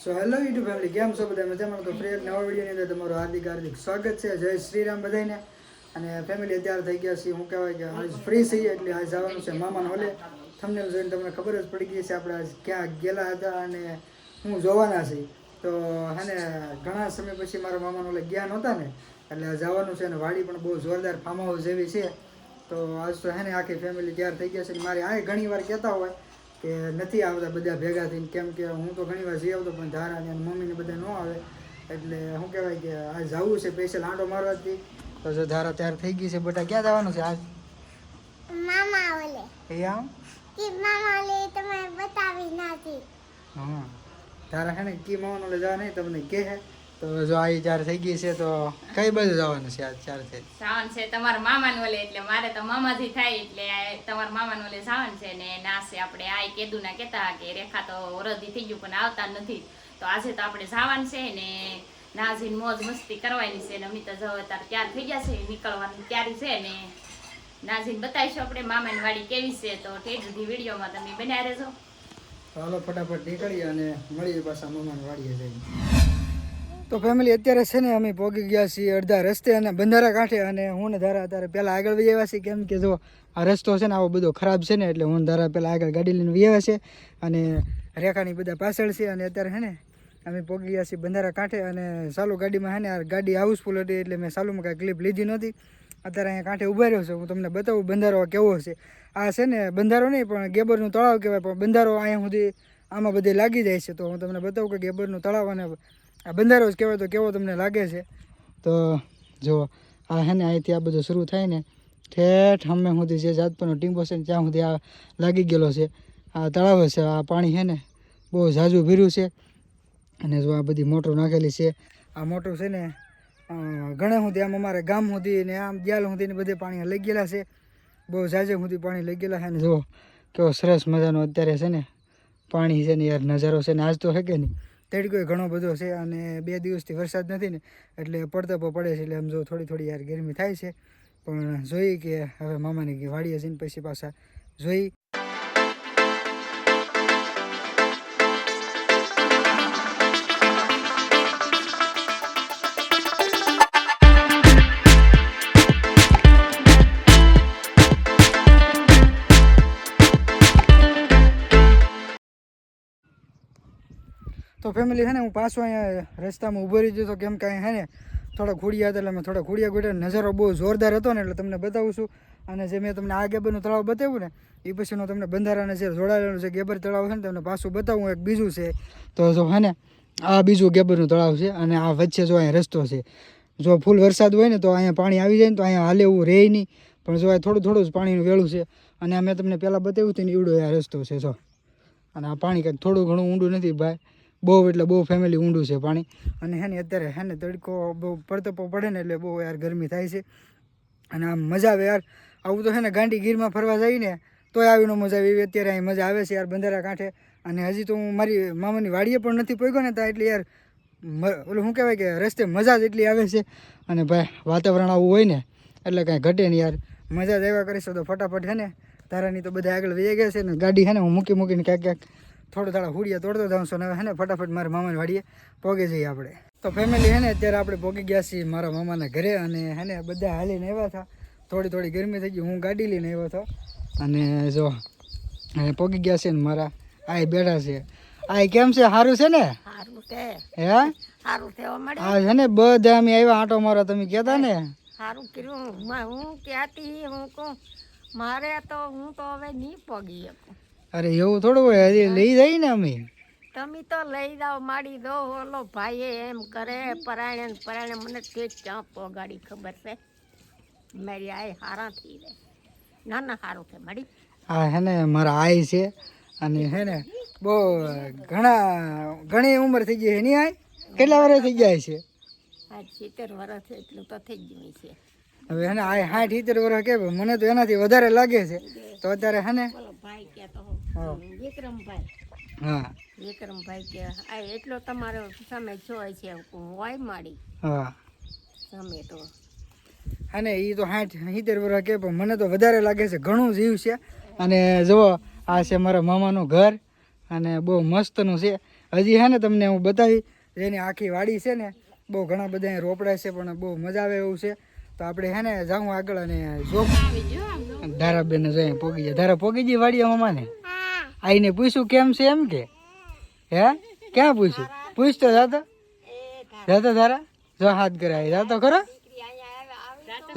So hello YouTube family, કેમ છો બધા મજામાં? તો ફ્રી એક નવા વિડીયોની અંદર તમારું હાર્દિક હાર્દિક સ્વાગત છે. જય શ્રી રામ બધાને. અને ફેમિલી અત્યારે થઈ ગયા છે, હું કહેવાય કે આજ ફ્રી છીએ એટલે આજ જવાનું છે મામાને હોલે. થંબનેલ જોઈને તમને ખબર જ પડી ગઈ છે આપણે આજ ક્યાં ગયેલા હતા અને હું જોવાના છે. તો હે ને ઘણા સમય પછી મારા મામાને હોલે ગયા નહોતા ને, એટલે જવાનું છે. અને વાડી પણ બહુ જોરદાર ફાર્મ હાઉસ જેવી છે. તો આજ તો હે ને આખી ફેમિલી તૈયાર થઈ ગયા છે. મારી આ ઘણી વાર કહેતા હોય કે નથી આવતા બધા ભેગા થઈને, કેમ કે હું તો ઘણી વાર જઈ આવતો પણ ધારા અને મમ્મીને બધા ન આવે, એટલે શું કહેવાય કે આ જવું છે સ્પેશિયલ આંટો મારવાથી. તો જો ધારા તૈયાર થઈ ગઈ છે. બેટા ક્યાં જવાનું છે આજ? મામા ઓલે એ આમ કે મામા ઓલે તમે બતાવી નથી. હા, ધારા હે ને કી મામાનો લે જવા નહીં તમને કહે. તો જો આ ચાર થઈ ગઈ છે. તો કઈ બાજુ જવાનું છે આજ? ચાર થઈ જવાનું છે તમારા મામાને ઓલે, એટલે મારે તો મામાથી થાય એટલે તમારા મામાને ઓલે જવાનું છે. ને નાસે આપણે આ કેદું ના કેતા કે રેખા તો વરદી થઈ ગયું પણ આવતા નથી, તો આજે તો આપણે જવાનું છે ને નાઝીને મોજ મસ્તી કરવાની છે. ને અમે તો જો અત્યારે તૈયાર થઈ ગયા છે, નીકળવાની તૈયારી છે. ને નાઝીને બતાવીશું આપણે મામાની વાડી કેવી છે. તો ઠેઠ સુધી વિડીયોમાં તમે બન્યા રહેજો. તો હાલો ફટાફટ નીકળીએ અને મળીએ પાછા મામાને વાડીએ જઈએ. તો ફેમિલી અત્યારે છે ને અમે પહોંચી ગયા છીએ અડધા રસ્તે અને બંધારા કાંઠે. અને હું ને ધારા અત્યારે પહેલાં આગળ વહી આવ્યા છીએ, કેમ કે જો આ રસ્તો છે ને આવો બધો ખરાબ છે ને, એટલે હું ધારા પહેલાં આગળ ગાડી લઈને વહી આવ્યા છે અને રેખાની બધા પાછળ છે. અને અત્યારે છે ને અમે પહોંચી ગયા છીએ બંધારા કાંઠે. અને ચાલુ ગાડીમાં છે ને આ ગાડી હાઉસફુલ હતી એટલે મેં ચાલુમાં કાંઈ ક્લિપ લીધી નહોતી. અત્યારે અહીંયા કાંઠે ઊભા રહ્યો છું, હું તમને બતાવું બંધારો કેવો છે. આ છે ને બંધારો નહીં પણ ગેબરનું તળાવ કહેવાય, પણ બંધારો અહીંયા સુધી આમાં બધે લાગી જાય છે. તો હું તમને બતાવું કે ગેબરનું તળાવ અને આ બંધારો જ કહેવાય. તો કેવો તમને લાગે છે? તો જો આ હે ને અહીંથી આ બધું શરૂ થાય ને ઠેઠ અમે સુધી જે જાતપરનો ટીમ્બો છે ને ત્યાં સુધી આ લાગી ગયેલો છે. આ તળાવ છે, આ પાણી છે ને બહુ ઝાઝું ભર્યું છે. અને જો આ બધી મોટર નાખેલી છે. આ મોટર છે ને ઘણા સુધી આમ અમારે ગામ સુધી ને આમ ગ્યાલ સુધી ને બધે પાણી લઈ ગયેલા છે. બહુ ઝાઝે સુધી પાણી લઈ ગયેલા છે. ને જો કેવો સરસ મજાનો અત્યારે છે ને પાણી છે ને યાર, નજારો છે ને. આજ તો હે કે નહીં તડકો ઘણો બધો છે અને 2 દિવસથી વરસાદ નથી ને, એટલે પડતપો પડે છે. એટલે આમ જો થોડી થોડી યાર ગરમી થાય છે. પણ જોઈ કે હવે મામાની વાડીએ જઈને પછી પાછા જોઈ. તો ફેમિલી છે ને હું પાછો અહીંયા રસ્તામાં ઊભો રહી ગયો હતો, કેમ કે અહીંયા છે ને થોડા ખોડિયા હતા એટલે મેં થોડા ખોડિયા ગોઠ્યા. નજારો બહુ જોરદાર હતો ને એટલે તમને બતાવું છું. અને જે મેં તમને આ ગેબરનું તળાવ બતાવ્યું ને એ પછીનો તમને બંધારાને જે જોડાયેલું છે ગેબર તળાવ છે ને તમને પાછું બતાવું એક બીજું છે. તો જો હે ને આ બીજું ગેબરનું તળાવ છે અને આ વચ્ચે જો અહીંયા રસ્તો છે. જો ફૂલ વરસાદ હોય ને તો અહીંયા પાણી આવી જાય ને તો અહીંયા હાલે એવું રહે નહીં, પણ જો આ થોડું થોડું જ પાણીનું વેળું છે. અને આ મેં તમને પહેલાં બતાવ્યું હતું ને એવડો આ રસ્તો છે જો. અને આ પાણી કંઈક થોડું ઘણું ઊંડું નથી ભાઈ, બહુ એટલે બહુ ફેમિલી ઊંડું છે પાણી. અને હે ને અત્યારે હે ને તડકો બહુ પડતપો પડે ને એટલે બહુ યાર ગરમી થાય છે. અને આમ મજા આવે યાર. આવું તો હે ને ગાંડી ગીરમાં ફરવા જઈએ ને તોય આવીને મજા આવી. અત્યારે અહીં મજા આવે છે યાર બંધારા કાંઠે. અને હજી તો હું મારી મામાની વાડીએ પણ નથી પહોંચ્યો ને ત્યાં, એટલે યાર ઓલું શું કહેવાય કે રસ્તે મજા જ એટલી આવે છે. અને ભાઈ વાતાવરણ આવું હોય ને એટલે કાંઈ ઘટે નહીં યાર, મજા જ આવ્યા કરીશું. તો ફટાફટ છે ને તારાની તો બધા આગળ વહી ગયા છે ને ગાડી છે ને હું મૂકીને ક્યાંક થોડા હુડિયા તોડતો જાઉં છું. ને હે ને ફટાફટ મારા મામાની વાડીએ પહોંચી જઈએ આપણે. તો ફેમિલી હે ને અત્યારે આપણે પહોંચી ગયા છીએ મારા મામાના ઘરે. અને હે ને બધા હાલીને આવ્યા હતા, થોડી ગરમી થઈ ગઈ, હું ગાડી લઈને આવ્યો હતો. અને જો પહોંચી ગયા છે ને મારા આ બેઠા છે. આ કેમ છે? સારું છે ને? સારું છે. હે સારું છે મળે. હા છે ને બધા અમે આવ્યા આંટો મારો, તમે કહેતા ને. સારું કર્યું. હું કહેતી હું કહું મારે તો હું તો હવે નહીં પગી શકું. અરે એવું થોડું હોય, હજી લઈ જાય ને અમે. તમે તો લઈ જાઓ માડી દો. ઓલો ભાઈ એમ કરે પરાયણે મને તે ક્યાં પગાડી ખબર છે. મારી આય હારા થઈ રહે. ના સારું છે માડી. હા હે ને મારા આઈ છે. અને હે ને બહુ ઘણી ઉંમર થઈ ગઈ છે એની. આય કેટલા વર્ષ થઈ ગયા છે? આજ 70 વર્ષ એટલું તો થઈ ગયું છે. હવે હે ને આ 60-70 વર્ષ કે મને તો એનાથી વધારે લાગે છે. તો અત્યારે હે ને ઓલો ભાઈ કહેતો વિક્રમભાઈ. હા વિક્રમભાઈ કે આ એટલો તમારો સમય જોય છે હોય માડી. હા સમય તો હા ને એ તો 60-70 વર્ષ કે પણ મને તો વધારે લાગે છે, ઘણું જીવ છે. અને જુઓ આ છે મારા મામાનું ઘર અને બહુ મસ્તનું છે. હજી હે ને તમને હું બતાવી એની આખી વાડી છે ને બહુ ઘણા બધા અહીંયા રોપડા છે પણ બહુ મજા આવે એવું છે. તો આપણે હે ને જાઉં આગળ અને જો ધારાબેન જોઈએ પોગી જાય. ધારા પોગી ગઈ વાડી મામાને આઈને પૂછ્યું કેમ છે એમ કે હે ક્યાં પૂછ્યું પૂછતો જાતો ધારા જો હાથ કરાય જાતો ખરો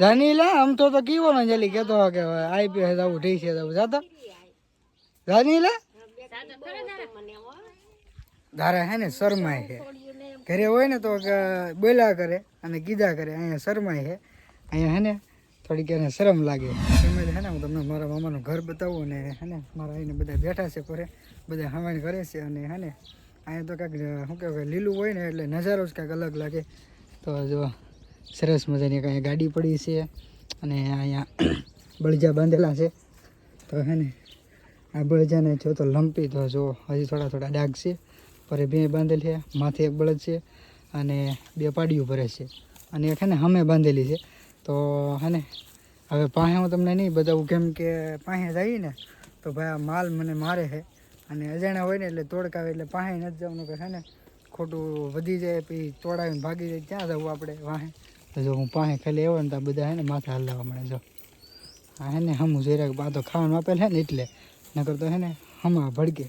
જાની લે આમ તો કીવો ને જલ્દી કેતો કે આઈપીએસ આવું ઠીક છે જાતો જાની લે ધારા હે ને શરમાય છે ઘરે હોય ને તો બોલ્યા કરે અને કીધા કરે. અહીંયા શરમાય છે અહીંયા હે ને થોડીક એને શરમ લાગે. ફેમિલી હે ને હું તમને મારા મામાનું ઘર બતાવું ને હે ને મારા આઈને બધા બેઠા છે પરે બધા હવાણ કરે છે અને હે ને અહીંયા તો કાંઈક શું કહેવાય લીલું હોય ને એટલે નજારો જ કાંઈક અલગ લાગે. તો જો સરસ મજાની કાંઈ ગાડી પડી છે અને અહીંયા બળજા બાંધેલા છે. તો હે ને આ બળજાને જો તો લંપી તો જો હજી થોડા થોડા ડાઘ છે. પરે બે બાંધેલ છે, માથે એક બળદ છે અને બે પાડીઓ ભરે છે અને એક હે ને હમે બાંધેલી છે. તો હે ને હવે પાસે હું તમને નહીં બતાવું કેમ કે પાસે જઈએ ને તો ભાઈ આ માલ મને મારે છે અને અજાણ્યા હોય ને એટલે તોડકાવે એટલે પાસે નથી જવાનું કે છે ને ખોટું વધી જાય પછી તોડાવીને ભાગી જાય ક્યાં જવું આપણે વાહે. તો જો હું પાસે ખાલી આવ્યો ને તો બધા હે ને માથે હલાવવા મળે. જો હા હે ને હમું જોઈ રહ્યા આ તો ખાવાનું આપેલ છે ને એટલે નકર તો હે ને હમા ભડકે.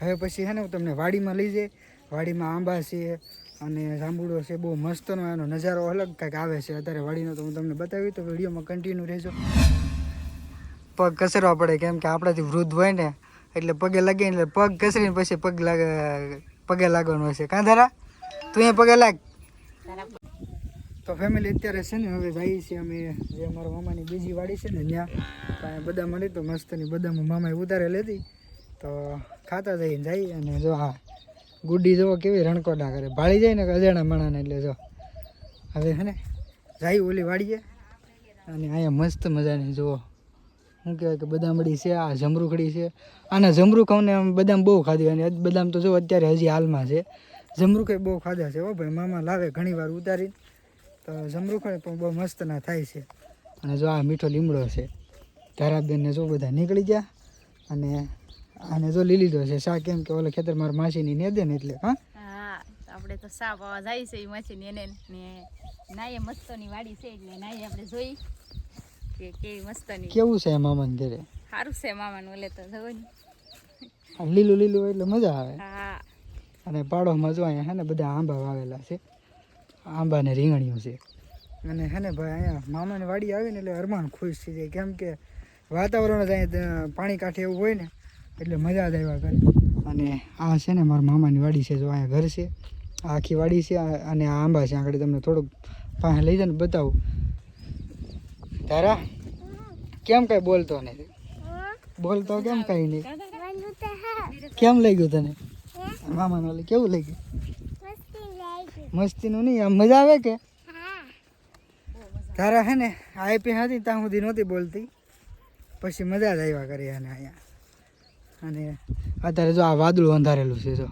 હવે પછી હે ને હું તમને વાડીમાં લઈ જઈ. વાડીમાં આંબા છે અને જાંબુડો છે બહુ મસ્તનો એનો નજારો અલગ કંઈક આવે છે અત્યારે વાડીનો. તો હું તમને બતાવી તો વિડીયોમાં કન્ટિન્યુ રહેજો. પગ કસરવા પડે કેમ કે આપણાથી વૃદ્ધ હોય ને એટલે પગે લાગે એટલે પગ કસરીને પછી પગે લાગવાનું હોય છે. કાં ધારા તું અહીંયા પગે લાગ. તો ફેમિલી અત્યારે છે ને હવે જઈએ છીએ અમે જે અમારા મામાની બીજી વાડી છે ને ત્યાં બદામ મળી તો મસ્તની બદામ મામાએ ઉતારેલી હતી તો ખાતા જઈને જઈએ. અને જો હા ગુડી જો કેવી રણકોડા કરે ભાળી જાય ને અજાણા માણાને એટલે જો હવે હે ને જાય ઓલી વાડીએ અને અહીંયા મસ્ત મજાની જુઓ શું કહેવાય કે બદામડી છે. આ જમરૂખડી છે. આના જમરૂખાને આમ બદામ બહુ ખાધી અને બદામ તો જો અત્યારે હજી હાલમાં છે. જમરૂખે બહુ ખાધા છે હો ભાઈ મામા લાવે ઘણી વાર ઉતારી તો જમરૂખે પણ બહુ મસ્ત ના થાય છે. અને જો આ મીઠો લીમડો છે. ધારાબેનને જો બધા નીકળી ગયા અને આને જો લીલી દો છે શા કેમ કે ઓલે ખેતર મારા માસીની ને દે ને એટલે હા આપણે તો સા પાવા જાય છે માછી એને ને નાયે મસ્તની વાડી છે એટલે નાયે આપણે જોઈ કે કેવી મસ્તની કેવું છે મામાને ઘરે સારું છે મામાનું ઓલે તો જોઈ લીલું લીલું એટલે મજા આવે. હા અને પાડોમાં જો અહીંયા હે ને બધા આંબા વાવેલા છે. આંબા ને રીંગણીઓ છે અને હે ને ભાઈ અહીંયા મામાની વાડી આવી ને એટલે અરમાન ખુશ થઈ જાય કેમ કે વાતાવરણ જ અહીંયા પાણી કાંઠે એવું હોય ને એટલે મજા જ આવ્યા કરે. અને આ છે ને મારા મામાની વાડી છે જો અહીંયા ઘર છે આખી વાડી છે અને આ આંબા છે. આગળ તમને થોડુંક પાસે લઈ જાય ને બતાવું. તારા કેમ કઈ બોલતો નથી બોલતો કેમ કઈ નહીં કેમ લઈ ગયું તને મામાને ઓલે કેવું લઈ ગયું મસ્તીનું નહીં આમ મજા આવે કે તારા હે ને આઈપી હતી ત્યાં સુધી નહોતી બોલતી પછી મજા જ આવ્યા કરે અને અહીંયા. અને અત્યારે જો આ વાદળું અંધારેલું છે જો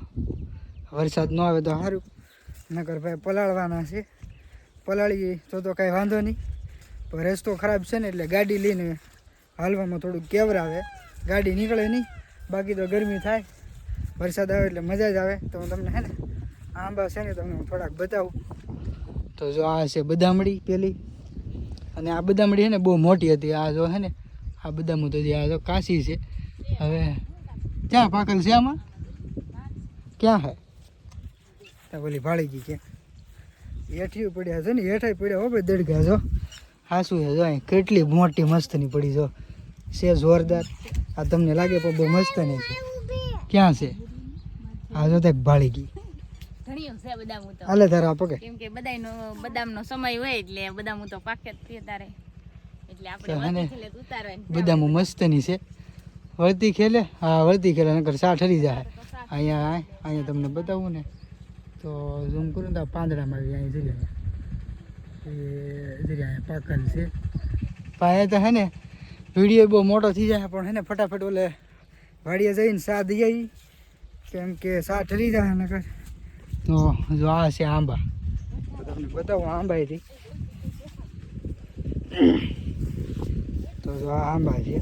વરસાદ ન આવે તો સારું નકર ભાઈ પલાળવાના છે. પલાળી તો કાંઈ વાંધો નહીં પણ રસ્તો ખરાબ છે ને એટલે ગાડી લઈને હાલવામાં થોડુંક કેવરાવે ગાડી નીકળે નહીં બાકી તો ગરમી થાય. વરસાદ આવે એટલે મજા જ આવે. તો હું તમને હે ને આંબા છે ને તમને હું થોડાક બતાવું. તો જો આ છે બદામડી પેલી અને આ બદામડી છે ને બહુ મોટી હતી. આ જો હે ને આ બદામ તો આ જો કાશી છે. હવે ક્યાં પાકલ છે આમાં ક્યાં હે તો બોલી ભાળી ગઈ કે હેઠી પડ્યા છે ને હેઠાઈ પડ્યા હો ભાઈ દડગા જો હાસું છે જો અહીં કેટલી મોટી મસ્તની પડી જો છે જોરદાર. આ તમને લાગે પણ બહુ મસ્તની છે. ક્યાં છે આ જો તે ભાળી ગઈ ઘણી છે બદામ તો હાલે તારા પગે કેમ કે બદામનો સમય હોય એટલે બદામ તો પાકે જ તારે એટલે આપણે ઉતારવાની બદામ મસ્તની છે. વળતી ખેલે હા વળતી ખેલે નકર સા ઠરી જાય. અહીંયા તમને બતાવું ને તો ઝૂમ કરું તો પાંદડામાં આવી અહીંયા જરી અહીંયા પાકલ છે. પાયા તો હે ને વિડીયો બહુ મોટો થઈ જાય પણ હે ને ફટાફટ ઓલે વાડીએ જઈને સા દઈ આવી કેમ કે સા ઠરી જાય નકર. તો જો આ છે આંબા તો તમને બતાવું આંબાથી તો જો આ આંબા છે.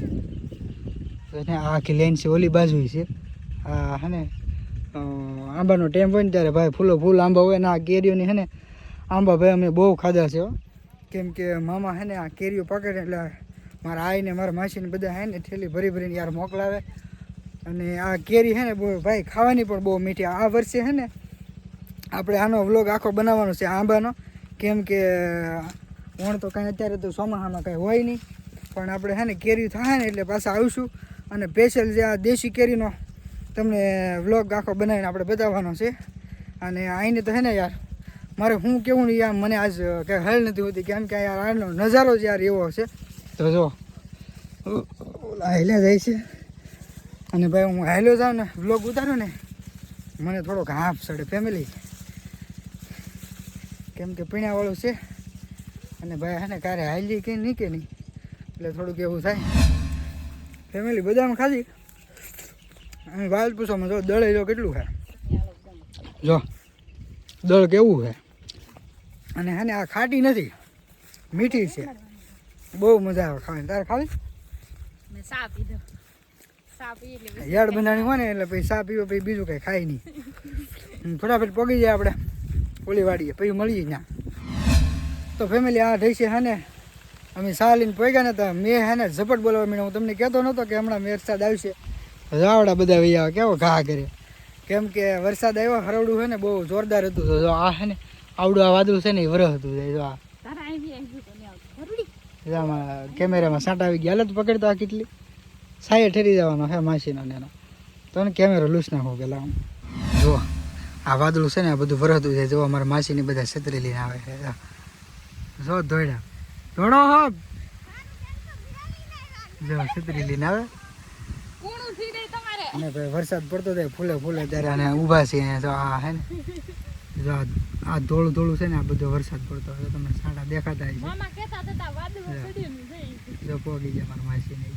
અને આ આખી લેન છે ઓલી બાજુ છે આ હે ને આંબાનો ટાઈમ હોય ને ત્યારે ભાઈ ફૂલ આંબા હોય ને આ કેરીઓની હે ને આંબા ભાઈ અમે બહુ ખાધા છે હો. કેમ કે મામા હે ને આ કેરીઓ પાકે ને એટલે મારા આઈને મારા માસીને બધા હે ને થેલી ભરીને યાર મોકલાવે. અને આ કેરી હે ને બહુ ભાઈ ખાવાની પણ બહુ મીઠી. આ વર્ષે હે ને આપણે આનો વ્લોગ આખો બનાવવાનો છે આંબાનો. કેમ કે વણ તો કાંઈ અત્યારે તો ચોમાસામાં કાંઈ હોય નહીં, પણ આપણે હે ને કેરી થાય ને એટલે પાછા આવીશું અને સ્પેશિયલ જે આ દેશી કેરીનો તમને વ્લોગ આખો બનાવીને આપણે બતાવવાનો છે. અને આઈને તો હે ને યાર મારે હું કેવું ને યાર મને આજ કાંઈ હલ નથી હોતી, કેમ કે યાર આનો નજારો જ યાર એવો છે. તો જો ઓલા હાલ્યા જાય છે અને ભાઈ હું હાલ્યો જાઉં ને વ્લોગ ઉતાર્યો ને મને થોડોક હાફ ચડે ફેમિલી, કેમ કે પીણાવાળું છે અને ભાઈ હે ને કારે હાલી કે નહીં એટલે થોડુંક એવું થાય ફેમિલી. બદામ ખાધી અને વાત પૂછોમાં જો દળે જો કેટલું છે, જો દળ કેવું છે. અને હે ને આ ખાટી નથી, મીઠી છે, બહુ મજા આવે ખાવાની. તારે ખાવી? મેં સા પીધો. સા પી એટલે યાડ બનાવવાની હોય ને એટલે પછી ચા પીવો પછી બીજું કંઈ ખાય નહીં. ફટાફટ પગી જાય આપણે ઓલી વાડીએ પછી મળીએ ત્યાં. તો ફેમિલી આ થઈ છે હે ને અમે સા લઈને પગ્યા ને તો મેં હે ને ઝપટ બોલાવવા માંડ્યો. હું તમને કહેતો નહોતો કે હમણાં વરસાદ આવશે, રાવડા બધા વહી આવે કેવો ઘા કરે. કેમ કે વરસાદ આવ્યો હરવડું છે ને બહુ જોરદાર હતું. તો જો આ હે ને આવડું આ વાદળું છે ને એ વરસ હતું. જો આ તારા આવી આવી તો ને ખરુડી આમાં કેમેરામાં સાંટ આવી ગયા. હાલત પકડતો આ કેટલી સાયે ઠેરી જવાનો હે માસીનો ને એનો. તો ને કેમેરો લૂસ નાખો પેલા આમ જો આ વાદળું છે ને આ બધું વરસતું છે. જો અમારા માસીની બધા છત્રી લઈને આવે છે. જો દોડ્યા દોડો હો, જો છત્રી લઈને આવે. કોણું થઈ ગઈ તમારે અને ભાઈ વરસાદ પડતો જાય ફૂલે ત્યારે અને ઊભા છે જો આ હે ને જો આ ધોળું છે ને આ બધો વરસાદ પડતો હોય તમને સાડા દેખાતા હશે. મામા કહેતા હતા વાદળો પડ્યું ને જો પોગી જાય મારા માસીને.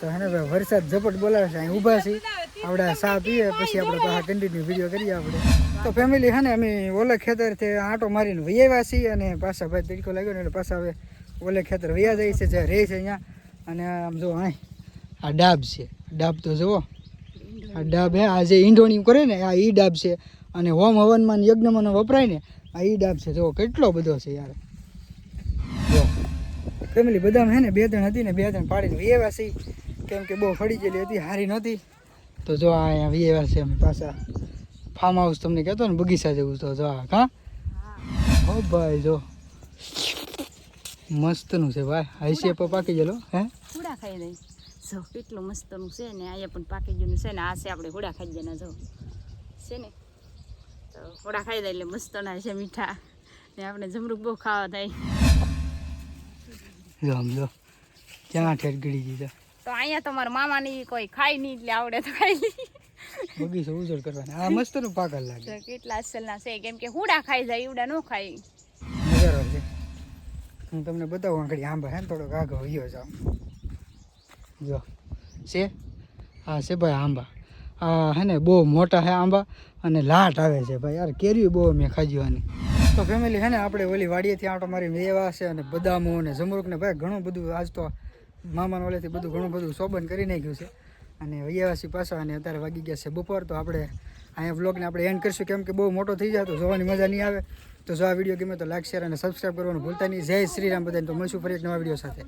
તો હે ને ભાઈ વરસાદ ઝપટ બોલાવે છે અહીં ઊભા છીએ આપણે ચા પીએ પછી આપણે પાછા કન્ટિન્યુ વિડીયો કરીએ આપણે. તો ફેમિલી હે ને અમે ઓલે ખેતરથી આંટો મારીને વહી આવ્યા છીએ અને પાછા ભાઈ તડકો લાગ્યો ને એટલે પાછા હવે ઓલે ખેતર વયા જાય છે જે રહે છે અહીંયા. અને આમ જો અહીં આ ડાબ છે, ડાબ તો જુઓ આ ડાબ હે. આ જે ઈંઢોણી કરે ને આ ઈ ડાબ છે અને હોમ હવનમાં યજ્ઞમાં વપરાય ને આ ઈ ડાબ છે. જો કેટલો બધો છે યાર. જો ફેમિલી બદામ હે ને 2-3 હતી ને 2-3 પાડીને વહેવા છે કેમ કે બહુ ફળી ગયેલી હતી, હારી નહોતી. તો જો આ અહીંયા વહેવા છે અમે પાછા ફાર્મ હાઉસ તમને કહેતો ને બગીચા જેવું. તો જો આ કાં હો ભાઈ જો મસ્તનું છે ભાઈ. હાઈસી પર પાકી ગયેલો હે હુડા ખાઈ દઈ. જો કેટલું મસ્તનું છે ને અહીંયા પણ પાકી ગયું છે ને. આ છે આપણે હુડા ખાઈ જના જો છે ને. તો હુડા ખાઈ દે એટલે મસ્તના છે મીઠા ને આપણે જમરૂક બહુ ખાવા થાય. જો આમ જો ક્યાં ઠેર ગળી દીધા. તો અહીંયા તમારા મામાની કોઈ ખાય નહીં એટલે આવડે તો ખાઈ લઈ. બગીચો ઉજળ કરવાના. આ મસ્તનું પાકલ લાગે. તો કેટલા અસલના છે કેમ કે હુડા ખાઈ જાય ઈવડા ન ખાય. નજારો છે. હું તમને બતાવું આંગળી આંબા હે ને થોડોક આગળ વયો જાઉં. જો છે હા છે ભાઈ આંબા. આ હે ને બહુ મોટા હે આંબા અને લાટ આવે છે ભાઈ યાર. કેરીઓ બહુ મેં ખાજી આની. તો ફેમિલી હે ને આપણે ઓલી વાડીએથી આંટો મારી વેવા છે અને બદામો અને જમરૂક ને ભાઈ ઘણું બધું આજ તો મામાના ઓલેથી બધું ઘણું બધું શોભન કરી નાખ્યું છે. અને વૈયાવાસી પાછા અને અત્યારે વાગી ગયા છે બપોર. તો આપણે અહીંયા વ્લોગને આપણે એન્ડ કરીશું કેમ કે બહુ મોટો થઈ જાય તો જોવાની મજા નહીં આવે. તો જો આ વિડીયો ગમે તો લાઈક શેર અને સબસ્ક્રાઈબ કરવાનું ભૂલતા નહીં. જય શ્રી રામ બધાને. તો મળશું ફરી એક નવા વિડીયો સાથે.